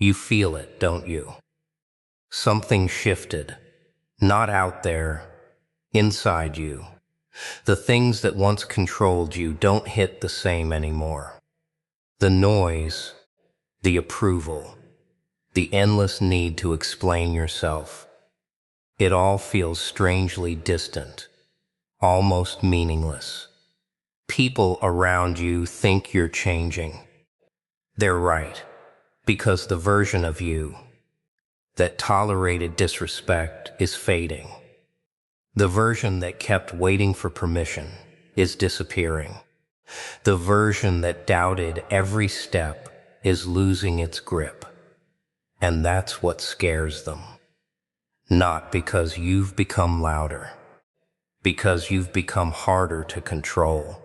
You feel it, don't you? Something shifted, not out there, inside you. The things that once controlled you don't hit the same anymore. The noise, the approval, the endless need to explain yourself. It all feels strangely distant, almost meaningless. People around you think you're changing. They're right, because the version of you that tolerated disrespect is fading. The version that kept waiting for permission is disappearing. The version that doubted every step is losing its grip. And that's what scares them. Not because you've become louder, because you've become harder to control.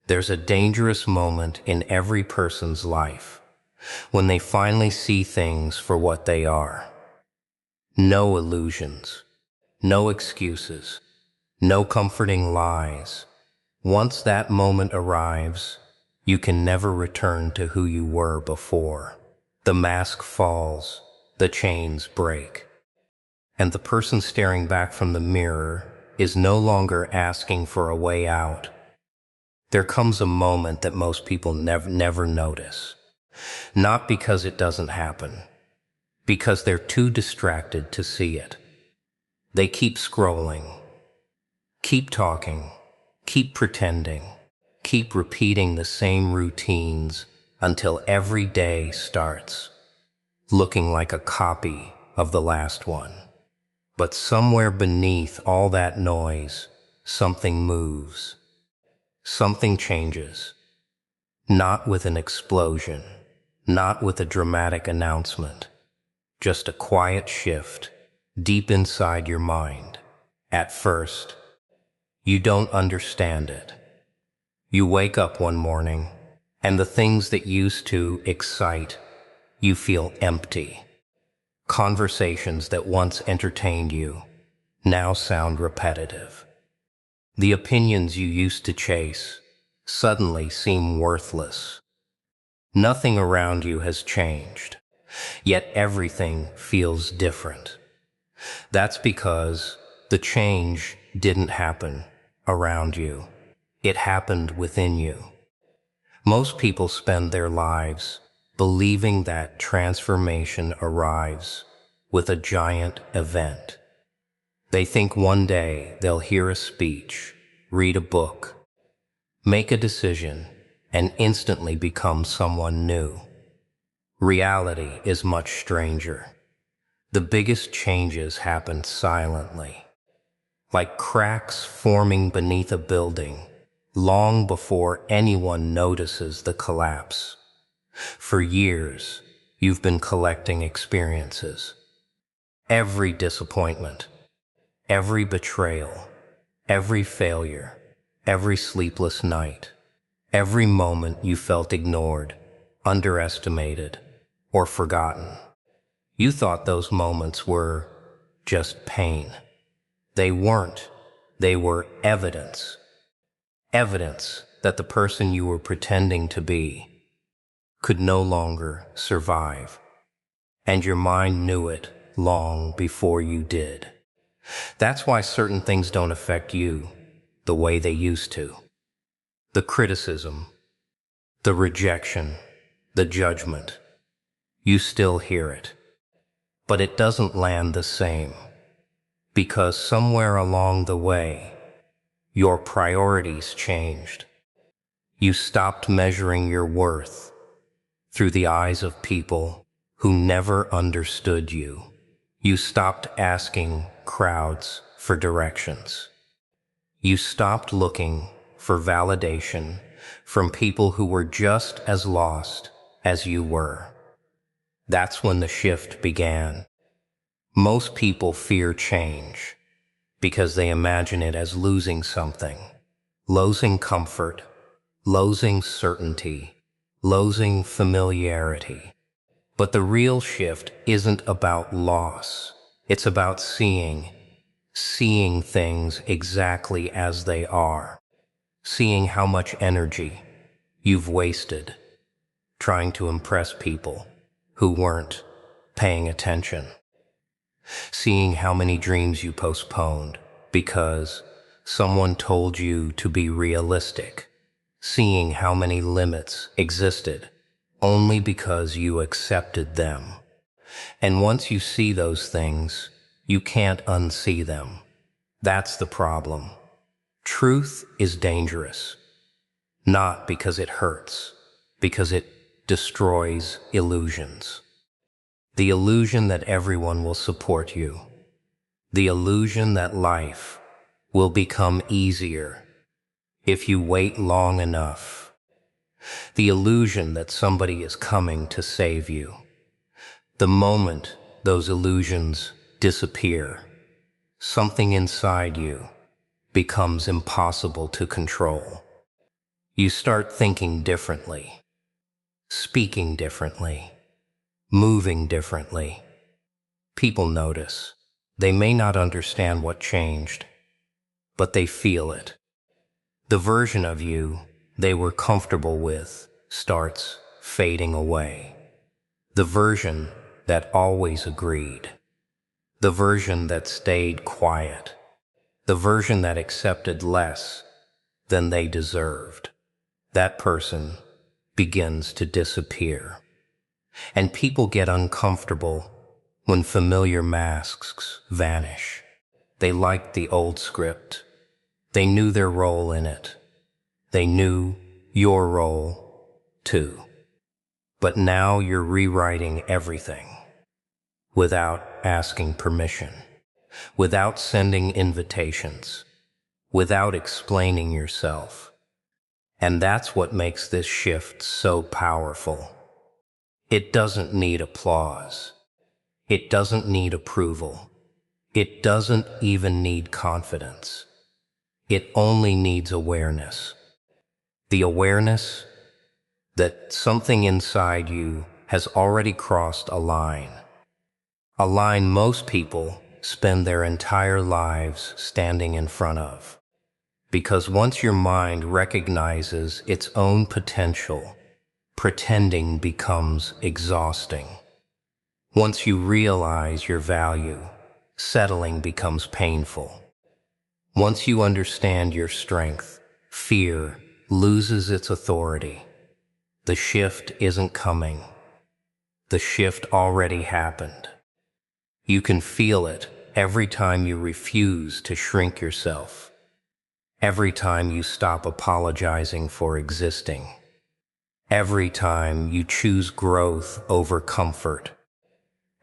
There's a dangerous moment in every person's life when they finally see things for what they are. No illusions, no excuses, no comforting lies. Once that moment arrives, you can never return to who you were before. The mask falls, the chains break, and the person staring back from the mirror is no longer asking for a way out. There comes a moment that most people never notice. Not because it doesn't happen, because they're too distracted to see it. They keep scrolling, keep talking, keep pretending, keep repeating the same routines until every day starts looking like a copy of the last one. But somewhere beneath all that noise, something moves. Something changes. Not with an explosion, not with a dramatic announcement, just a quiet shift deep inside your mind. At first, you don't understand it. You wake up one morning, and the things that used to excite you feel empty. Conversations that once entertained you now sound repetitive. The opinions you used to chase suddenly seem worthless. Nothing around you has changed, yet everything feels different. That's because the change didn't happen around you. It happened within you. Most people spend their lives believing that transformation arrives with a giant event. They think one day they'll hear a speech, read a book, make a decision, and instantly become someone new. Reality is much stranger. The biggest changes happen silently, like cracks forming beneath a building, long before anyone notices the collapse. For years, you've been collecting experiences. Every disappointment, every betrayal, every failure, every sleepless night, every moment you felt ignored, underestimated, or forgotten. You thought those moments were just pain. They weren't. They were evidence. Evidence that the person you were pretending to be could no longer survive. And your mind knew it long before you did. That's why certain things don't affect you the way they used to. The criticism, the rejection, the judgment, you still hear it. But it doesn't land the same, because somewhere along the way, your priorities changed. You stopped measuring your worth through the eyes of people who never understood you. You stopped asking crowds for directions. You stopped looking for validation from people who were just as lost as you were. That's when the shift began. Most people fear change because they imagine it as losing something, losing comfort, losing certainty, losing familiarity. But the real shift isn't about loss. It's about seeing things exactly as they are, seeing how much energy you've wasted trying to impress people who weren't paying attention. Seeing how many dreams you postponed because someone told you to be realistic. Seeing how many limits existed only because you accepted them. And once you see those things, you can't unsee them. That's the problem. Truth is dangerous, not because it hurts, because it destroys illusions. The illusion that everyone will support you. The illusion that life will become easier if you wait long enough. The illusion that somebody is coming to save you. The moment those illusions disappear, something inside you becomes impossible to control. You start thinking differently, speaking differently, moving differently. People notice. They may not understand what changed, but they feel it. The version of you they were comfortable with starts fading away. The version that always agreed. The version that stayed quiet. The version that accepted less than they deserved. That person begins to disappear. And people get uncomfortable when familiar masks vanish. They liked the old script. They knew their role in it. They knew your role, too. But now you're rewriting everything without asking permission, without sending invitations, without explaining yourself. And that's what makes this shift so powerful. It doesn't need applause. It doesn't need approval. It doesn't even need confidence. It only needs awareness. The awareness that something inside you has already crossed a line most people spend their entire lives standing in front of. Because once your mind recognizes its own potential, pretending becomes exhausting. Once you realize your value, settling becomes painful. Once you understand your strength, fear loses its authority. The shift isn't coming. The shift already happened. You can feel it every time you refuse to shrink yourself. Every time you stop apologizing for existing. Every time you choose growth over comfort.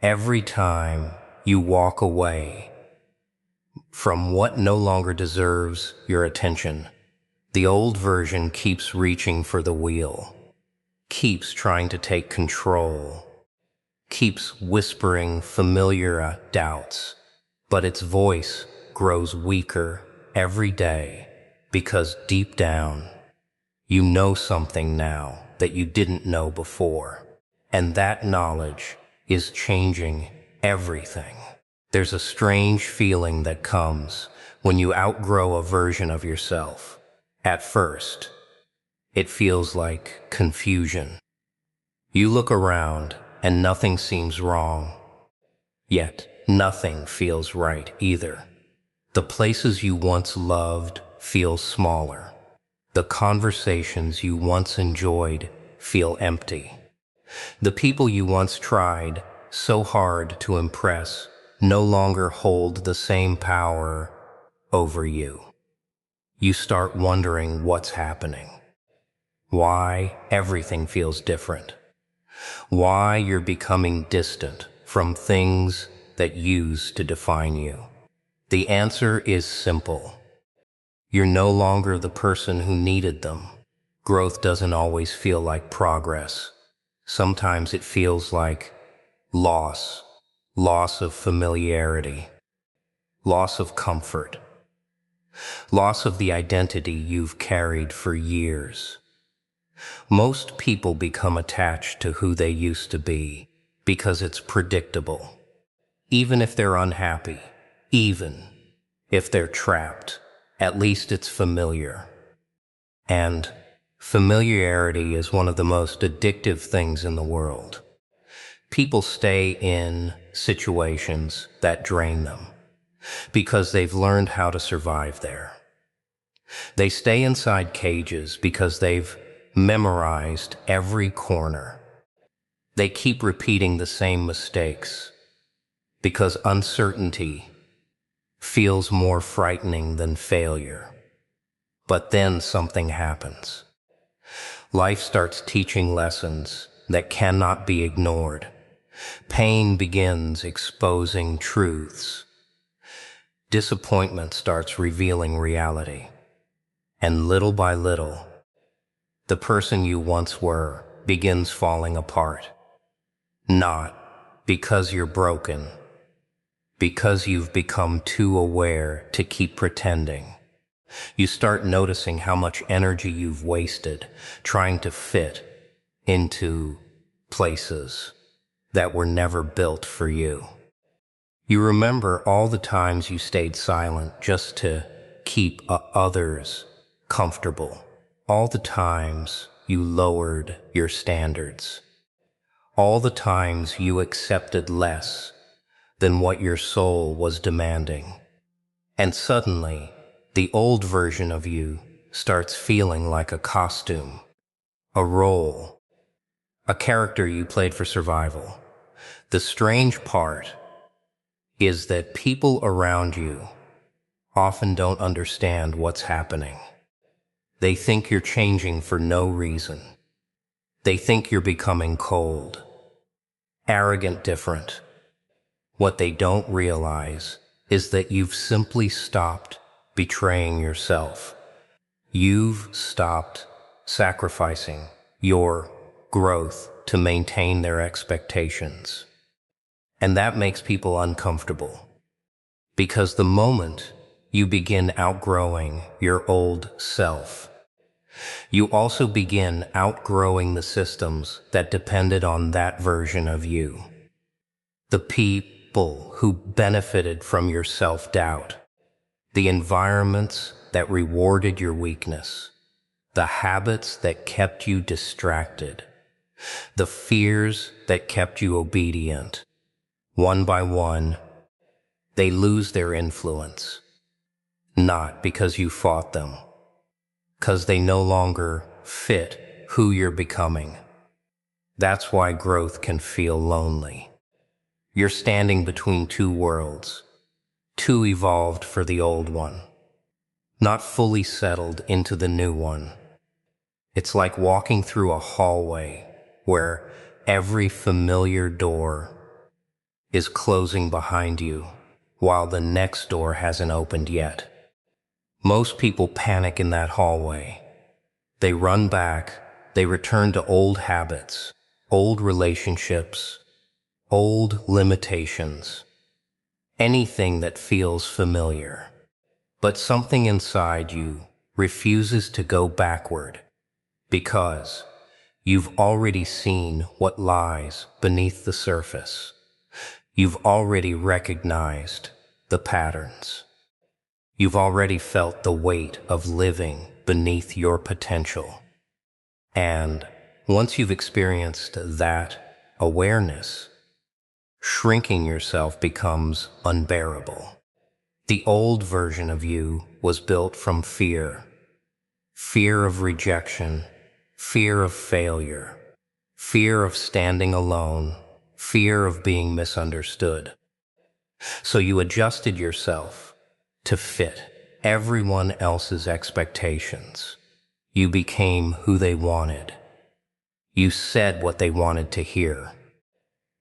Every time you walk away from what no longer deserves your attention. The old version keeps reaching for the wheel, keeps trying to take control, keeps whispering familiar doubts, but its voice grows weaker every day because deep down, you know something now that you didn't know before, and that knowledge is changing everything. There's a strange feeling that comes when you outgrow a version of yourself. At first, it feels like confusion. You look around and nothing seems wrong, yet nothing feels right either. The places you once loved feel smaller. The conversations you once enjoyed feel empty. The people you once tried so hard to impress no longer hold the same power over you. You start wondering what's happening, why everything feels different, why you're becoming distant from things that used to define you. The answer is simple. You're no longer the person who needed them. Growth doesn't always feel like progress. Sometimes it feels like loss of familiarity, loss of comfort, loss of the identity you've carried for years. Most people become attached to who they used to be because it's predictable. Even if they're unhappy, even if they're trapped, at least it's familiar. And familiarity is one of the most addictive things in the world. People stay in situations that drain them because they've learned how to survive there. They stay inside cages because they've memorized every corner. They keep repeating the same mistakes because uncertainty feels more frightening than failure. But then something happens. Life starts teaching lessons that cannot be ignored. Pain begins exposing truths. Disappointment starts revealing reality. And little by little, the person you once were begins falling apart. Not because you're broken, because you've become too aware to keep pretending. You start noticing how much energy you've wasted trying to fit into places that were never built for you. You remember all the times you stayed silent just to keep others comfortable. All the times you lowered your standards. All the times you accepted less than what your soul was demanding. And suddenly, the old version of you starts feeling like a costume, a role, a character you played for survival. The strange part is that people around you often don't understand what's happening. They think you're changing for no reason. They think you're becoming cold, arrogant, different. What they don't realize is that you've simply stopped betraying yourself. You've stopped sacrificing your growth to maintain their expectations. And that makes people uncomfortable, because the moment you begin outgrowing your old self, you also begin outgrowing the systems that depended on that version of you. The people who benefited from your self-doubt, the environments that rewarded your weakness, the habits that kept you distracted, the fears that kept you obedient. One by one, they lose their influence, not because you fought them, because they no longer fit who you're becoming. That's why growth can feel lonely. You're standing between two worlds, too evolved for the old one, not fully settled into the new one. It's like walking through a hallway where every familiar door is closing behind you while the next door hasn't opened yet. Most people panic in that hallway. They run back, they return to old habits, old relationships, old limitations, anything that feels familiar. But something inside you refuses to go backward because you've already seen what lies beneath the surface. You've already recognized the patterns. You've already felt the weight of living beneath your potential. And once you've experienced that awareness, shrinking yourself becomes unbearable. The old version of you was built from fear. Fear of rejection, fear of failure, fear of standing alone, fear of being misunderstood. So you adjusted yourself to fit everyone else's expectations. You became who they wanted. You said what they wanted to hear.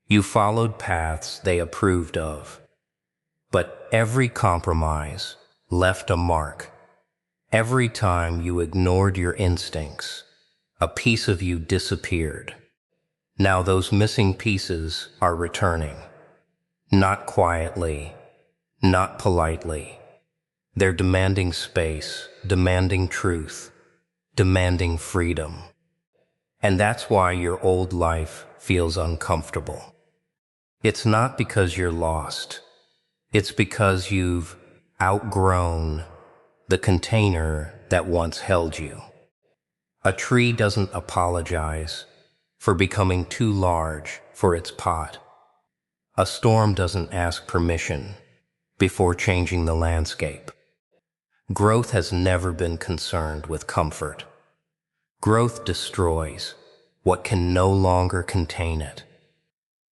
You followed paths they approved of. But every compromise left a mark. Every time you ignored your instincts, a piece of you disappeared. Now those missing pieces are returning. Not quietly, not politely. They're demanding space, demanding truth, demanding freedom. And that's why your old life feels uncomfortable. It's not because you're lost. It's because you've outgrown the container that once held you. A tree doesn't apologize for becoming too large for its pot. A storm doesn't ask permission before changing the landscape. Growth has never been concerned with comfort. Growth destroys what can no longer contain it.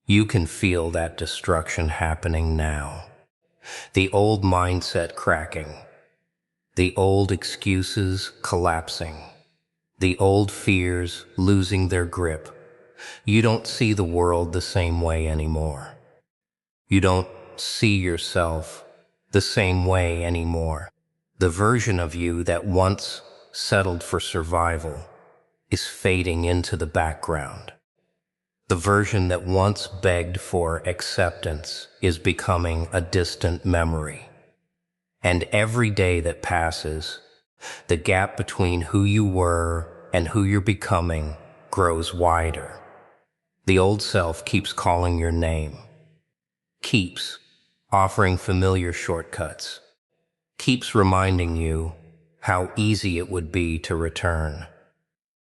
You can feel that destruction happening now. The old mindset cracking, the old excuses collapsing, the old fears losing their grip. You don't see the world the same way anymore. You don't see yourself the same way anymore. The version of you that once settled for survival is fading into the background. The version that once begged for acceptance is becoming a distant memory. And every day that passes, the gap between who you were and who you're becoming grows wider. The old self keeps calling your name, keeps offering familiar shortcuts, keeps reminding you how easy it would be to return.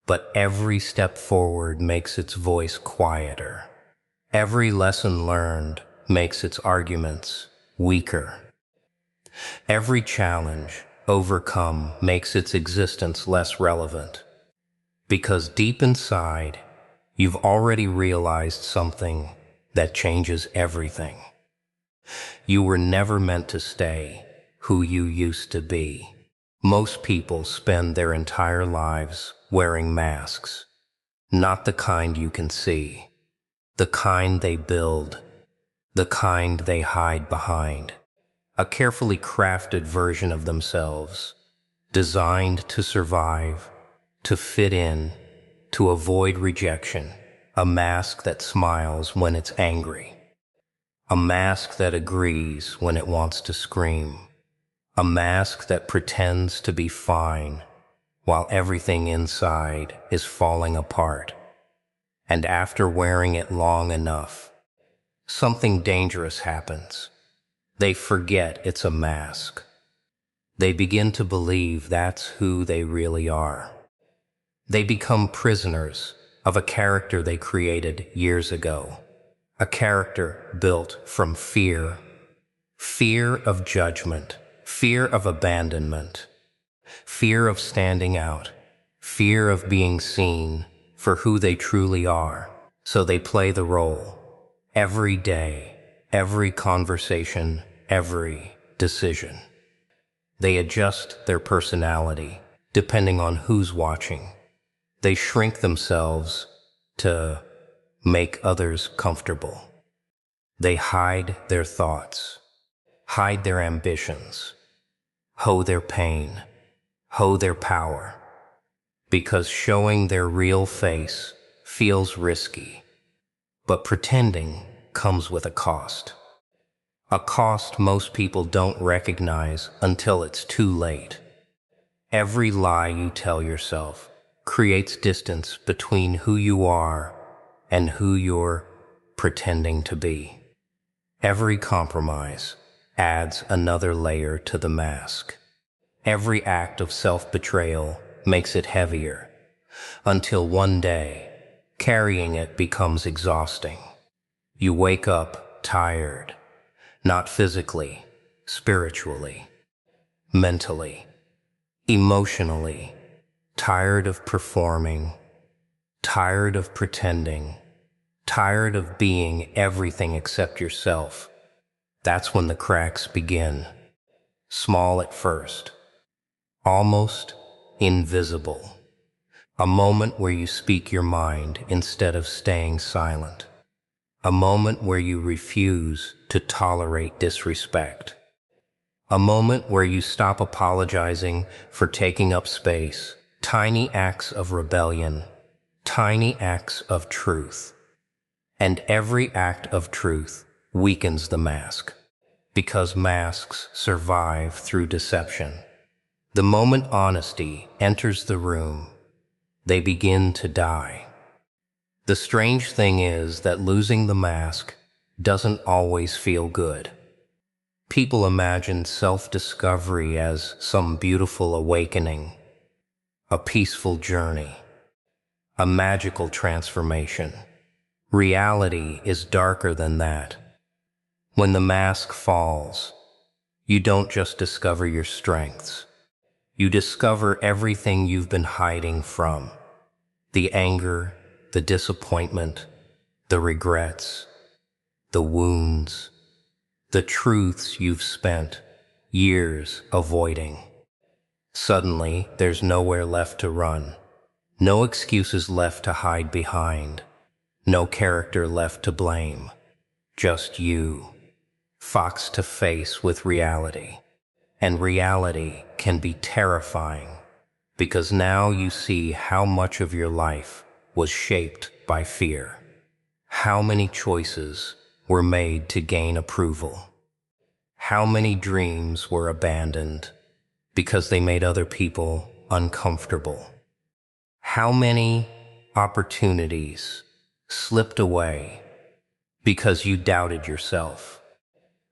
But every step forward makes its voice quieter. Every lesson learned makes its arguments weaker. Every challenge overcome makes its existence less relevant. Because deep inside, you've already realized something that changes everything. You were never meant to stay who you used to be. Most people spend their entire lives wearing masks, not the kind you can see, the kind they build, the kind they hide behind. A carefully crafted version of themselves, designed to survive, to fit in, to avoid rejection. A mask that smiles when it's angry. A mask that agrees when it wants to scream. A mask that pretends to be fine while everything inside is falling apart. And after wearing it long enough, something dangerous happens. They forget it's a mask. They begin to believe that's who they really are. They become prisoners of a character they created years ago. A character built from fear. Fear of judgment. Fear of abandonment. Fear of standing out. Fear of being seen for who they truly are. So they play the role. Every day, every conversation, every decision. They adjust their personality depending on who's watching. They shrink themselves to make others comfortable. They hide their thoughts, hide their ambitions, hoe their pain, hoe their power, because showing their real face feels risky, but pretending comes with a cost. A cost most people don't recognize until it's too late. Every lie you tell yourself creates distance between who you are and who you're pretending to be. Every compromise adds another layer to the mask. Every act of self-betrayal makes it heavier, until one day, carrying it becomes exhausting. You wake up tired, not physically, spiritually, mentally, emotionally, tired of performing, tired of pretending, tired of being everything except yourself. That's when the cracks begin. Small at first, almost invisible. A moment where you speak your mind instead of staying silent. A moment where you refuse to tolerate disrespect. A moment where you stop apologizing for taking up space. Tiny acts of rebellion, tiny acts of truth. And every act of truth weakens the mask, because masks survive through deception. The moment honesty enters the room, they begin to die. The strange thing is that losing the mask doesn't always feel good. People imagine self-discovery as some beautiful awakening, a peaceful journey, a magical transformation. Reality is darker than that. When the mask falls, you don't just discover your strengths. You discover everything you've been hiding from. The anger, the disappointment, the regrets, the wounds, the truths you've spent years avoiding. Suddenly, there's nowhere left to run. No excuses left to hide behind. No character left to blame. Just you, face to face with reality. And reality can be terrifying, because now you see how much of your life was shaped by fear. How many choices were made to gain approval? How many dreams were abandoned because they made other people uncomfortable? How many opportunities slipped away because you doubted yourself?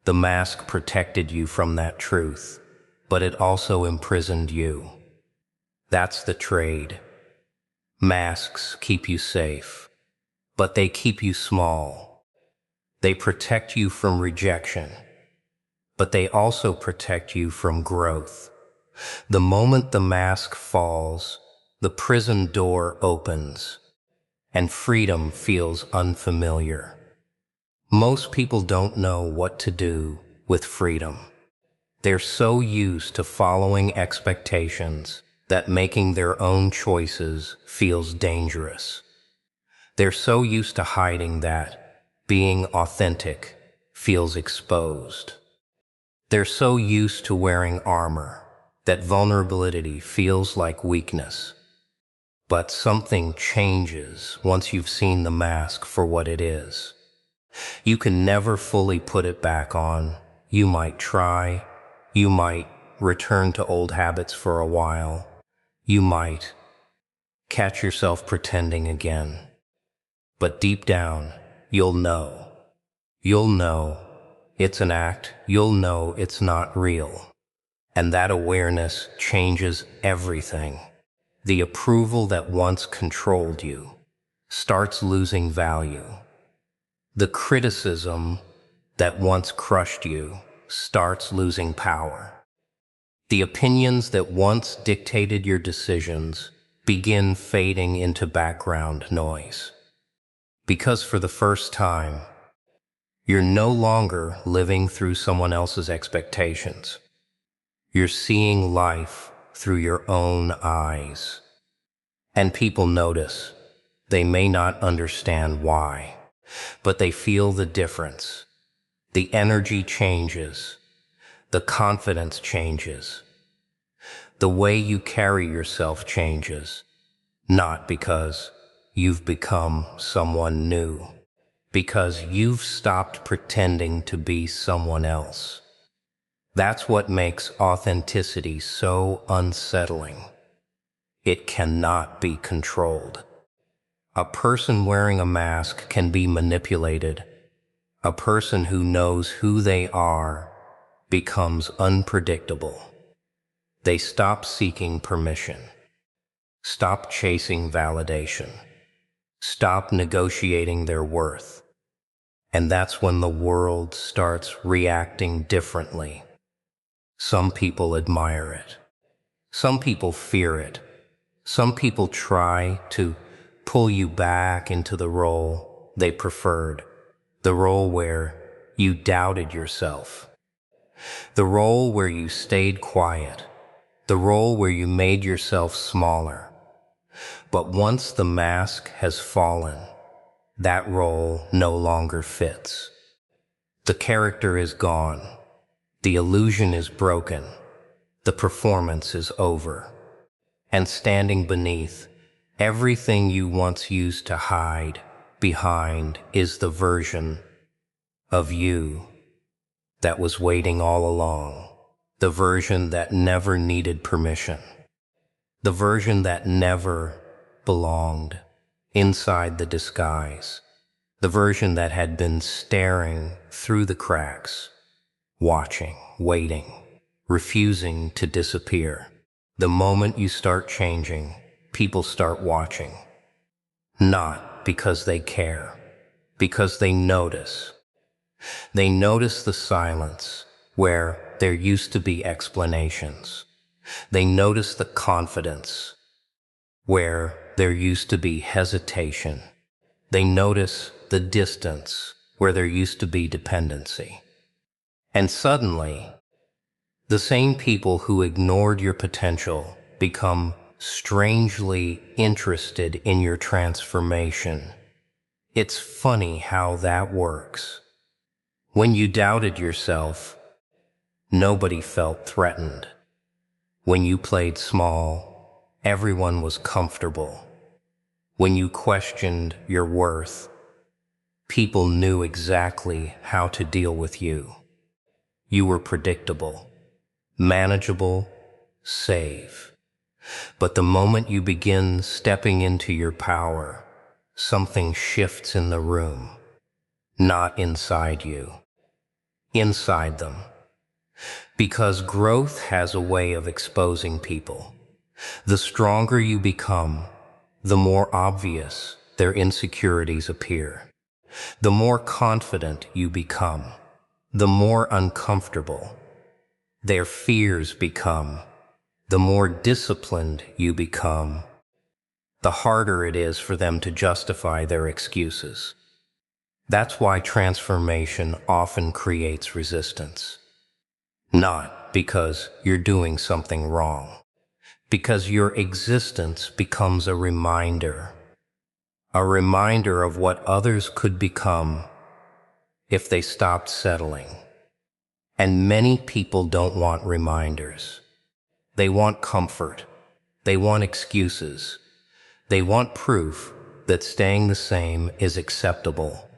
The mask protected you from that truth, but it also imprisoned you. That's the trade. Masks keep you safe, but they keep you small. They protect you from rejection, but they also protect you from growth. The moment the mask falls, the prison door opens, and freedom feels unfamiliar. Most people don't know what to do with freedom. They're so used to following expectations that making their own choices feels dangerous. They're so used to hiding that being authentic feels exposed. They're so used to wearing armor that vulnerability feels like weakness. But something changes once you've seen the mask for what it is. You can never fully put it back on. You might try. You might return to old habits for a while. You might catch yourself pretending again. But deep down, you'll know. You'll know it's an act. You'll know it's not real. And that awareness changes everything. The approval that once controlled you starts losing value. The criticism that once crushed you starts losing power. The opinions that once dictated your decisions begin fading into background noise. Because for the first time, you're no longer living through someone else's expectations. You're seeing life through your own eyes. And people notice. They may not understand why, but they feel the difference. The energy changes. The confidence changes. The way you carry yourself changes. Not because you've become someone new, because you've stopped pretending to be someone else. That's what makes authenticity so unsettling. It cannot be controlled. A person wearing a mask can be manipulated. A person who knows who they are becomes unpredictable. They stop seeking permission. Stop chasing validation. Stop negotiating their worth. And that's when the world starts reacting differently. Some people admire it. Some people fear it. Some people try to pull you back into the role they preferred, the role where you doubted yourself, the role where you stayed quiet, the role where you made yourself smaller. But once the mask has fallen, that role no longer fits. The character is gone. The illusion is broken. The performance is over. And standing beneath everything you once used to hide behind is the version of you that was waiting all along. The version that never needed permission. The version that never belonged inside the disguise. The version that had been staring through the cracks, watching, waiting, refusing to disappear. The moment you start changing, people start watching. Not because they care, because they notice. They notice the silence where there used to be explanations. They notice the confidence where there used to be hesitation. They notice the distance where there used to be dependency. And suddenly, the same people who ignored your potential become strangely interested in your transformation. It's funny how that works. When you doubted yourself, nobody felt threatened. When you played small, everyone was comfortable. When you questioned your worth, people knew exactly how to deal with you. You were predictable, manageable, safe. But the moment you begin stepping into your power, something shifts in the room, not inside you, inside them. Because growth has a way of exposing people. The stronger you become, the more obvious their insecurities appear. The more confident you become, the more uncomfortable their fears become. The more disciplined you become, the harder it is for them to justify their excuses. That's why transformation often creates resistance. Not because you're doing something wrong, because your existence becomes a reminder of what others could become if they stopped settling. And many people don't want reminders. They want comfort. They want excuses. They want proof that staying the same is acceptable.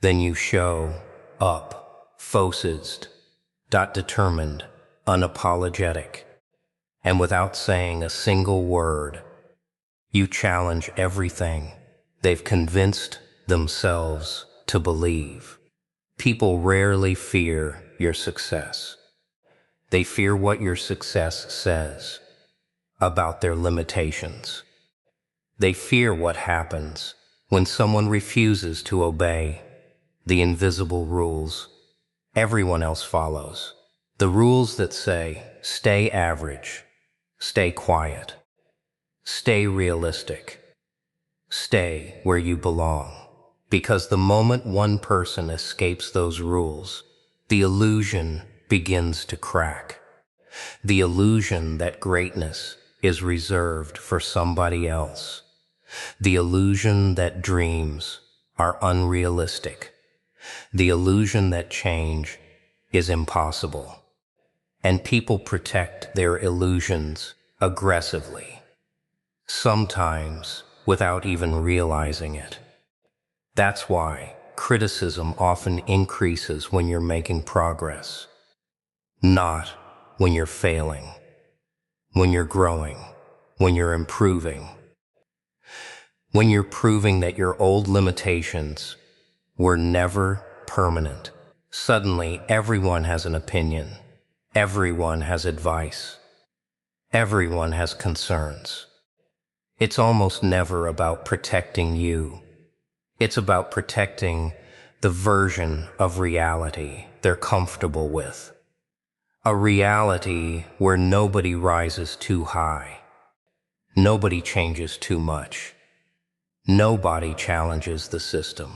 Then you show up, focused, determined, unapologetic, and without saying a single word, you challenge everything they've convinced themselves to believe. People rarely fear your success. They fear what your success says about their limitations. They fear what happens when someone refuses to obey the invisible rules everyone else follows. The rules that say, stay average, stay quiet, stay realistic, stay where you belong. Because the moment one person escapes those rules, the illusion begins to crack. The illusion that greatness is reserved for somebody else. The illusion that dreams are unrealistic. The illusion that change is impossible. And people protect their illusions aggressively, sometimes without even realizing it. That's why criticism often increases when you're making progress, not when you're failing, when you're growing, when you're improving, when you're proving that your old limitations were never permanent. Suddenly, everyone has an opinion. Everyone has advice. Everyone has concerns. It's almost never about protecting you. It's about protecting the version of reality they're comfortable with. A reality where nobody rises too high. Nobody changes too much. Nobody challenges the system.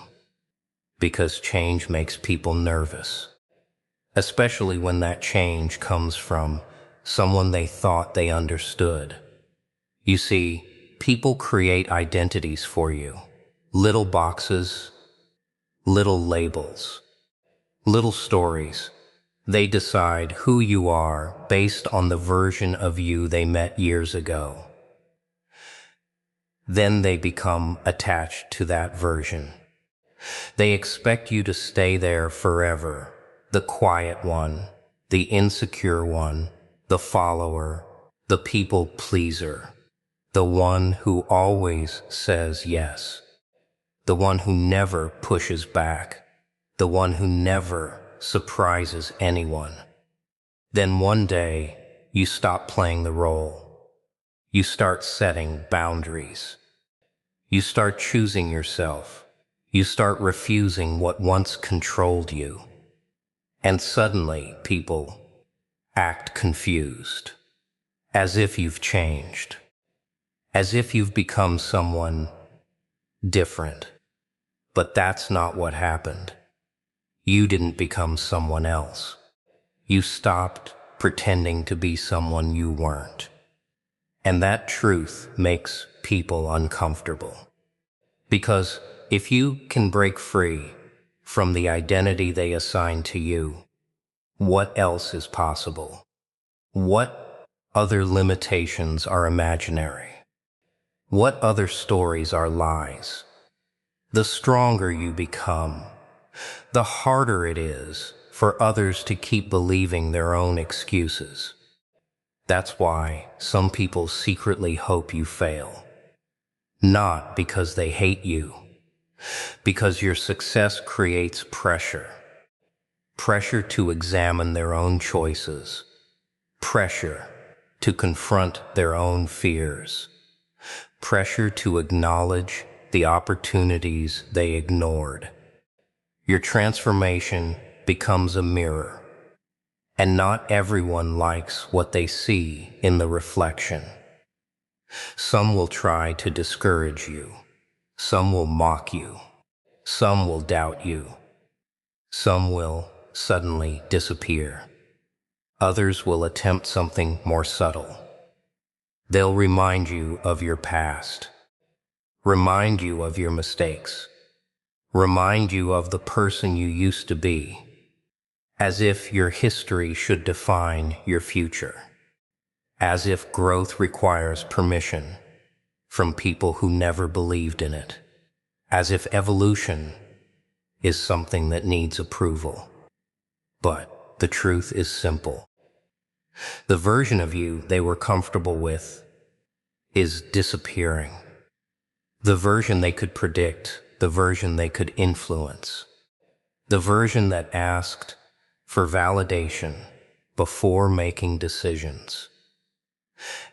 Because change makes people nervous. Especially when that change comes from someone they thought they understood. You see, people create identities for you. Little boxes, little labels, little stories. They decide who you are based on the version of you they met years ago. Then they become attached to that version. They expect you to stay there forever. The quiet one, the insecure one, the follower, the people pleaser, the one who always says yes, the one who never pushes back, the one who never surprises anyone. Then one day, you stop playing the role. You start setting boundaries. You start choosing yourself. You start refusing what once controlled you. And suddenly, people act confused, as if you've changed, as if you've become someone different. But that's not what happened. You didn't become someone else. You stopped pretending to be someone you weren't. And that truth makes people uncomfortable. Because if you can break free from the identity they assign to you, what else is possible? What other limitations are imaginary? What other stories are lies? The stronger you become, the harder it is for others to keep believing their own excuses. That's why some people secretly hope you fail. Not because they hate you, because your success creates pressure. Pressure to examine their own choices. Pressure to confront their own fears. Pressure to acknowledge the opportunities they ignored. Your transformation becomes a mirror, and not everyone likes what they see in the reflection. Some will try to discourage you. Some will mock you. Some will doubt you. Some will suddenly disappear. Others will attempt something more subtle. They'll remind you of your past, remind you of your mistakes, remind you of the person you used to be, as if your history should define your future, as if growth requires permission from people who never believed in it, as if evolution is something that needs approval. But the truth is simple. The version of you they were comfortable with is disappearing. The version they could predict, the version they could influence, the version that asked for validation before making decisions.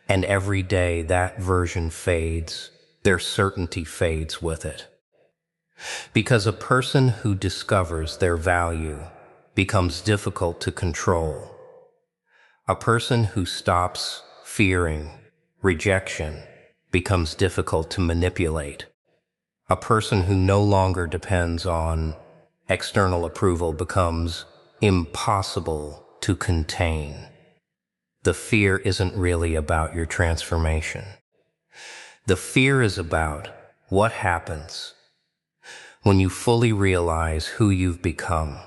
And every day that version fades, their certainty fades with it. Because a person who discovers their value becomes difficult to control. A person who stops fearing rejection becomes difficult to manipulate. A person who no longer depends on external approval becomes impossible to contain. The fear isn't really about your transformation. The fear is about what happens when you fully realize who you've become.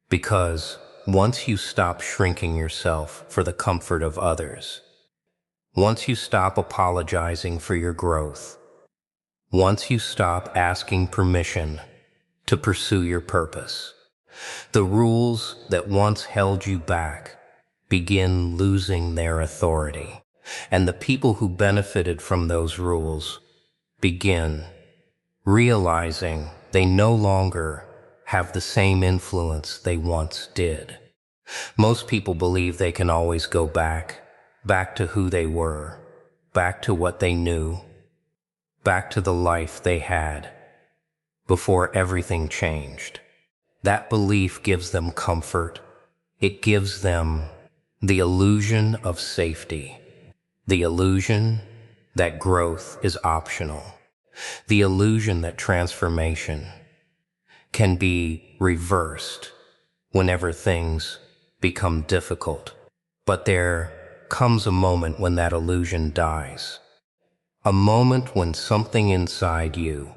Because once you stop shrinking yourself for the comfort of others, once you stop apologizing for your growth, once you stop asking permission to pursue your purpose, the rules that once held you back begin losing their authority, and the people who benefited from those rules begin realizing they no longer have the same influence they once did. Most people believe they can always go back to who they were, back to what they knew, back to the life they had before everything changed. That belief gives them comfort. It gives them the illusion of safety, the illusion that growth is optional, the illusion that transformation can be reversed whenever things become difficult. But there comes a moment when that illusion dies. A moment when something inside you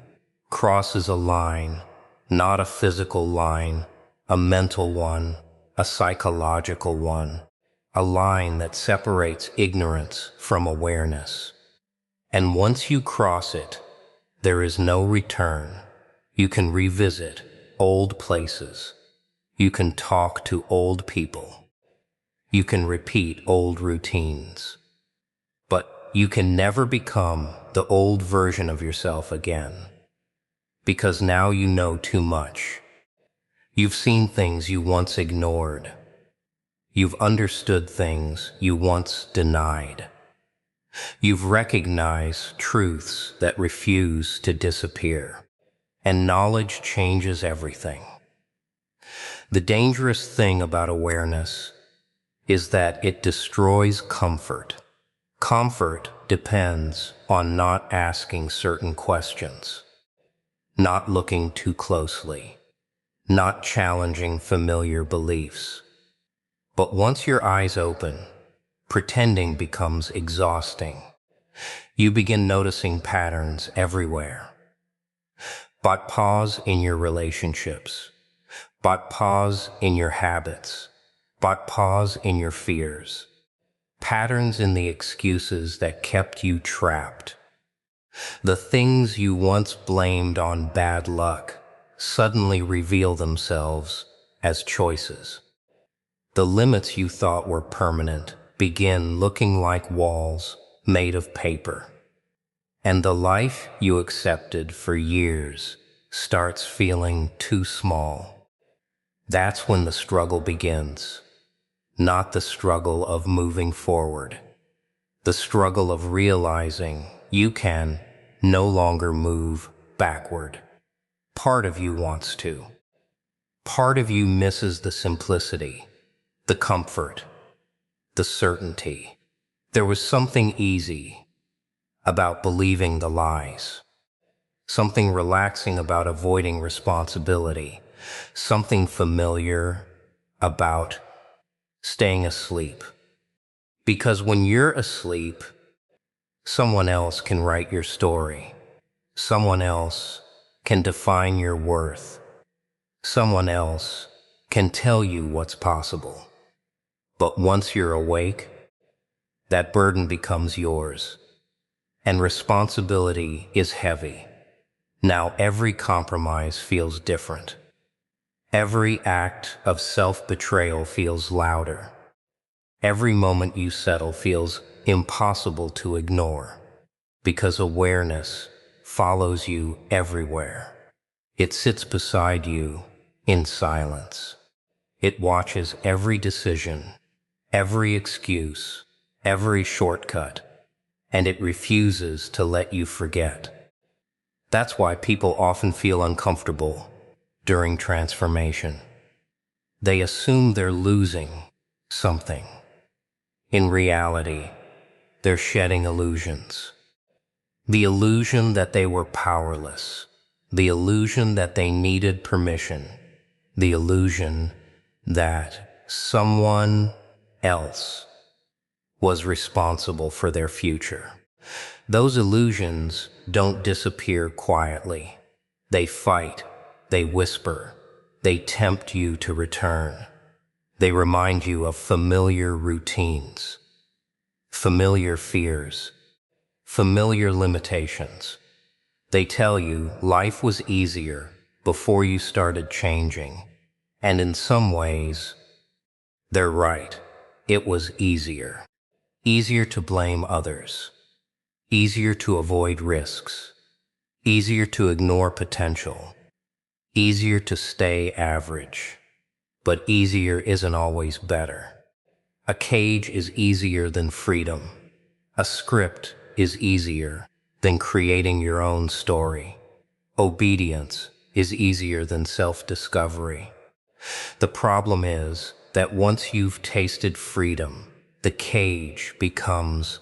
crosses a line, not a physical line, a mental one, a psychological one, a line that separates ignorance from awareness. And once you cross it, there is no return. You can revisit old places. You can talk to old people. You can repeat old routines. But you can never become the old version of yourself again. Because now you know too much. You've seen things you once ignored. You've understood things you once denied. You've recognized truths that refuse to disappear, and knowledge changes everything. The dangerous thing about awareness is that it destroys comfort. Comfort depends on not asking certain questions, not looking too closely, not challenging familiar beliefs. But once your eyes open, pretending becomes exhausting. You begin noticing patterns everywhere. But pause in your relationships. But pause in your habits. But pause in your fears. Patterns in the excuses that kept you trapped. The things you once blamed on bad luck suddenly reveal themselves as choices. The limits you thought were permanent begin looking like walls made of paper. And the life you accepted for years starts feeling too small. That's when the struggle begins, not the struggle of moving forward, the struggle of realizing you can no longer move backward. Part of you wants to. Part of you misses the simplicity, the comfort, the certainty. There was something easy about believing the lies, something relaxing about avoiding responsibility, something familiar about staying asleep. Because when you're asleep, someone else can write your story. Someone else can define your worth. Someone else can tell you what's possible. But once you're awake, that burden becomes yours. And responsibility is heavy. Now every compromise feels different. Every act of self-betrayal feels louder. Every moment you settle feels impossible to ignore, because awareness follows you everywhere. It sits beside you in silence. It watches every decision, every excuse, every shortcut, and it refuses to let you forget. That's why people often feel uncomfortable during transformation. They assume they're losing something. In reality, they're shedding illusions. The illusion that they were powerless. The illusion that they needed permission. The illusion that someone else was responsible for their future. Those illusions don't disappear quietly. They fight, they whisper, they tempt you to return. They remind you of familiar routines, familiar fears, familiar limitations. They tell you life was easier before you started changing. And in some ways, they're right. It was easier. Easier to blame others. Easier to avoid risks. Easier to ignore potential. Easier to stay average. But easier isn't always better. A cage is easier than freedom. A script is easier than creating your own story. Obedience is easier than self-discovery. The problem is that once you've tasted freedom, the cage becomes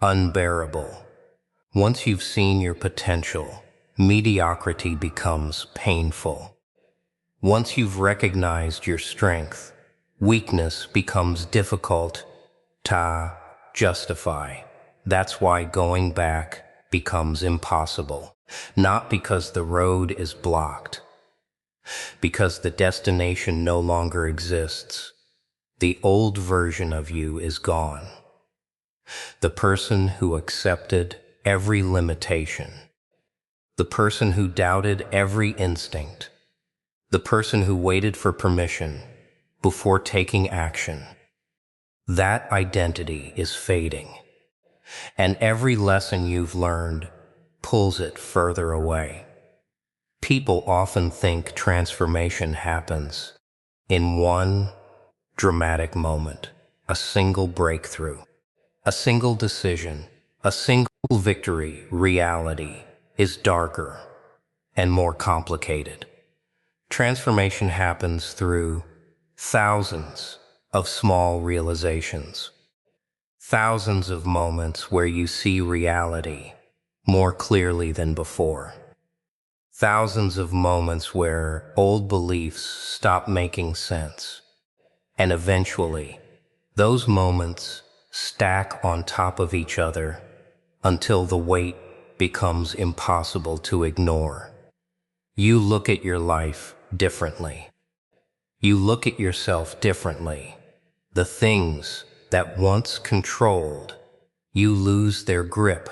unbearable. Once you've seen your potential, mediocrity becomes painful. Once you've recognized your strength, weakness becomes difficult to justify. That's why going back becomes impossible. Not because the road is blocked, because the destination no longer exists. The old version of you is gone. The person who accepted every limitation. The person who doubted every instinct. The person who waited for permission before taking action. That identity is fading. And every lesson you've learned pulls it further away. People often think transformation happens in one dramatic moment, a single breakthrough, a single decision, A single victory reality is darker and more complicated. Transformation happens through thousands of small realizations, thousands of moments where you see reality more clearly than before, thousands of moments where old beliefs stop making sense, and eventually, those moments stack on top of each other until the weight becomes impossible to ignore. You look at your life differently. You look at yourself differently. The things that once controlled you lose their grip.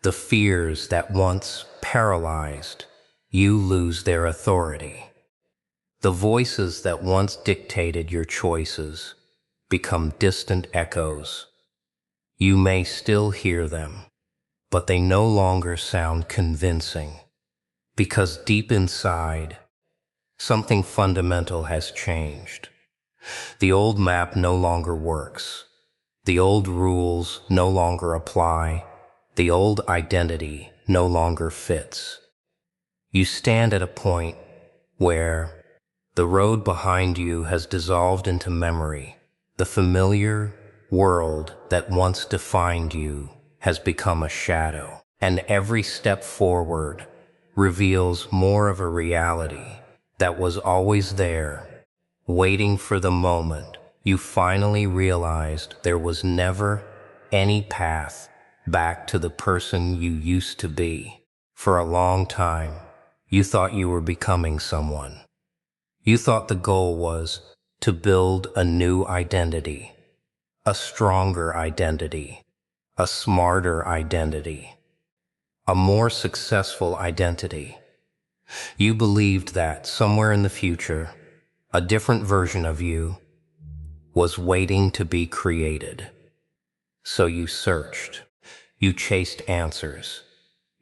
The fears that once paralyzed you lose their authority. The voices that once dictated your choices become distant echoes. You may still hear them, but they no longer sound convincing, because deep inside, something fundamental has changed. The old map no longer works. The old rules no longer apply. The old identity no longer fits. You stand at a point where the road behind you has dissolved into memory. The familiar world that once defined you has become a shadow, and every step forward reveals more of a reality that was always there, waiting for the moment you finally realized there was never any path back to the person you used to be. For a long time, you thought you were becoming someone. You thought the goal was to build a new identity, a stronger identity, a smarter identity, a more successful identity. You believed that somewhere in the future, a different version of you was waiting to be created. So you searched. You chased answers.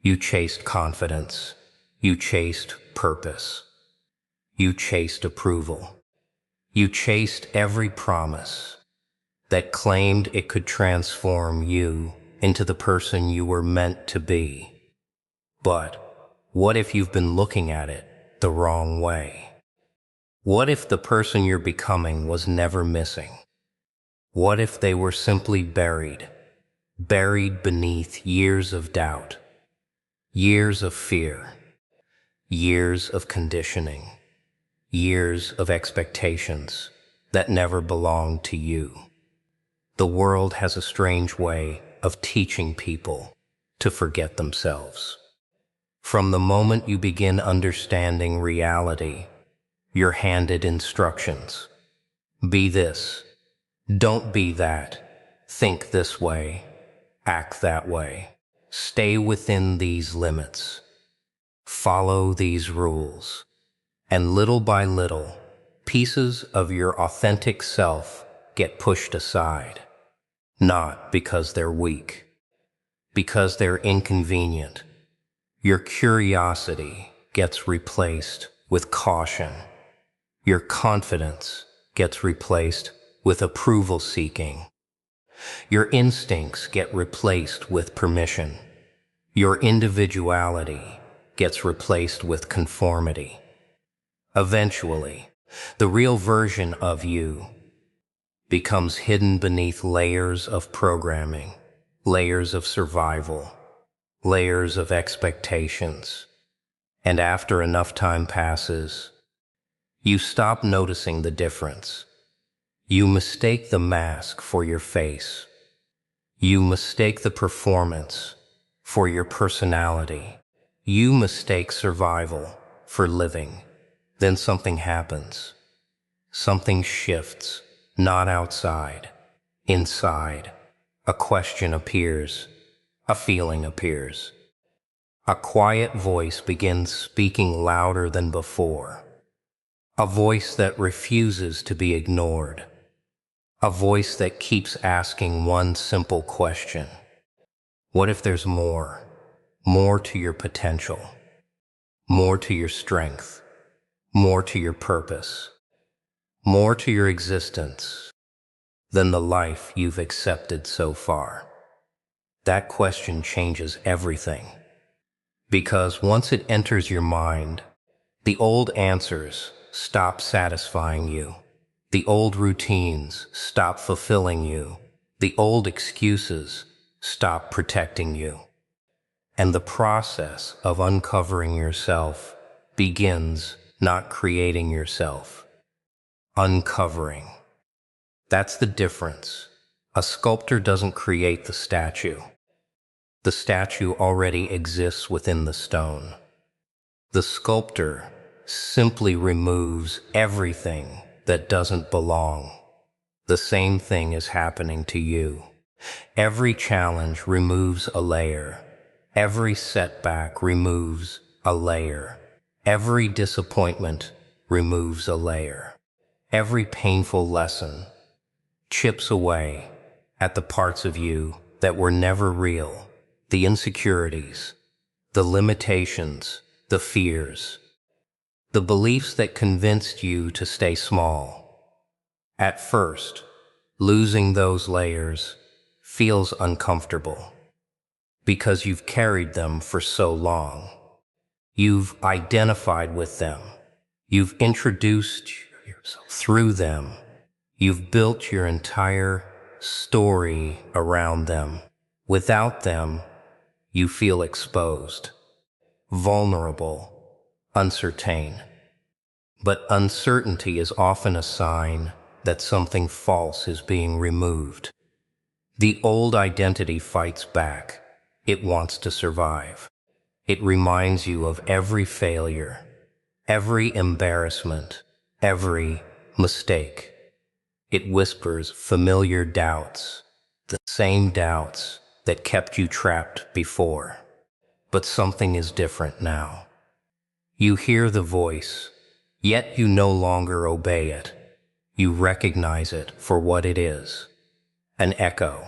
You chased confidence. You chased purpose. You chased approval. You chased every promise that claimed it could transform you into the person you were meant to be. But what if you've been looking at it the wrong way? What if the person you're becoming was never missing? What if they were simply buried beneath years of doubt, years of fear, years of conditioning, years of expectations that never belonged to you? The world has a strange way of teaching people to forget themselves. From the moment you begin understanding reality, you're handed instructions. Be this. Don't be that. Think this way. Act that way. Stay within these limits. Follow these rules. And little by little, pieces of your authentic self get pushed aside. Not because they're weak, because they're inconvenient. Your curiosity gets replaced with caution. Your confidence gets replaced with approval seeking. Your instincts get replaced with permission. Your individuality gets replaced with conformity. Eventually, the real version of you becomes hidden beneath layers of programming, layers of survival, layers of expectations. And after enough time passes, you stop noticing the difference. You mistake the mask for your face. You mistake the performance for your personality. You mistake survival for living. Then something happens. Something shifts, not outside, inside. A question appears. A feeling appears. A quiet voice begins speaking louder than before. A voice that refuses to be ignored. A voice that keeps asking one simple question. What if there's more? More to your potential. More to your strength. More to your purpose. More to your existence than the life you've accepted so far. That question changes everything. Because once it enters your mind, the old answers stop satisfying you. The old routines stop fulfilling you. The old excuses stop protecting you. And the process of uncovering yourself begins, not creating yourself. Uncovering. That's the difference. A sculptor doesn't create the statue. The statue already exists within the stone. The sculptor simply removes everything that doesn't belong. The same thing is happening to you. Every challenge removes a layer. Every setback removes a layer. Every disappointment removes a layer. Every painful lesson chips away at the parts of you that were never real, the insecurities, the limitations, the fears, the beliefs that convinced you to stay small. At first, losing those layers feels uncomfortable because you've carried them for so long. You've identified with them. You've introduced yourself through them. You've built your entire story around them. Without them, you feel exposed, vulnerable, uncertain. But uncertainty is often a sign that something false is being removed. The old identity fights back. It wants to survive. It reminds you of every failure, every embarrassment, every mistake. It whispers familiar doubts, the same doubts that kept you trapped before. But something is different now. You hear the voice, yet you no longer obey it. You recognize it for what it is, an echo,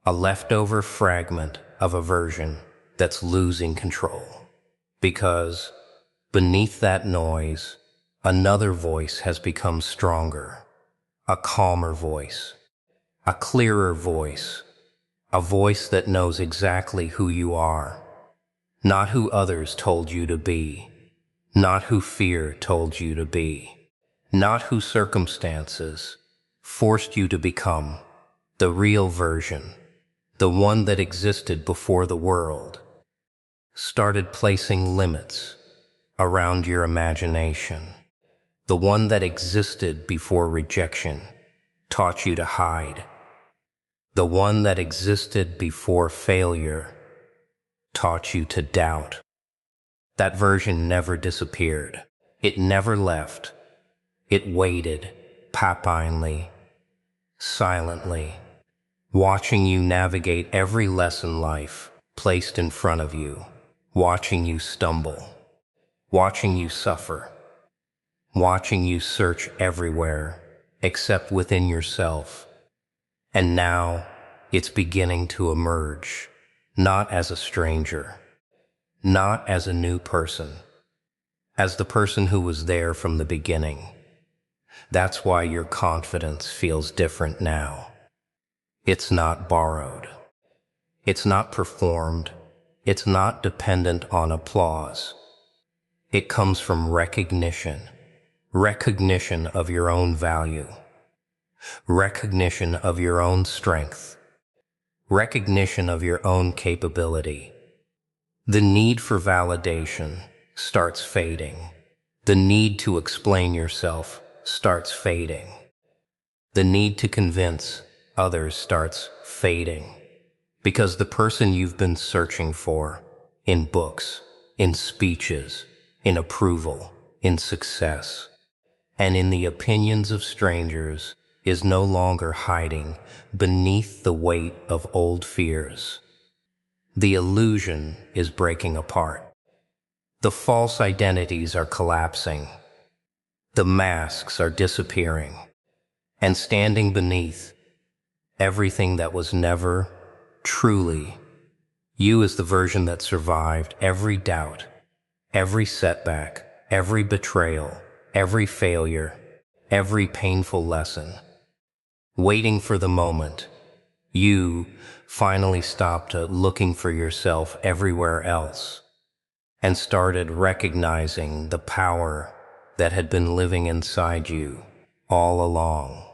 a leftover fragment of a version that's losing control. Because beneath that noise, another voice has become stronger, a calmer voice, a clearer voice, a voice that knows exactly who you are, not who others told you to be, not who fear told you to be, not who circumstances forced you to become, the real version, the one that existed before the world started placing limits around your imagination, the one that existed before rejection taught you to hide, the one that existed before failure taught you to doubt. That version never disappeared. It never left. It waited, papinely, silently, watching you navigate every lesson life placed in front of you, watching you stumble, watching you suffer, watching you search everywhere except within yourself. And now it's beginning to emerge, not as a stranger, not as a new person, as the person who was there from the beginning. That's why your confidence feels different now. It's not borrowed. It's not performed. It's not dependent on applause. It comes from recognition of your own value, recognition of your own strength, recognition of your own capability. The need for validation starts fading. The need to explain yourself starts fading. The need to convince others starts fading. Because the person you've been searching for in books, in speeches, in approval, in success, and in the opinions of strangers is no longer hiding beneath the weight of old fears. The illusion is breaking apart. The false identities are collapsing. The masks are disappearing. And standing beneath everything that was never truly you is the version that survived every doubt, every setback, every betrayal, every failure, every painful lesson, waiting for the moment You finally stopped looking for yourself everywhere else and started recognizing the power that had been living inside you all along.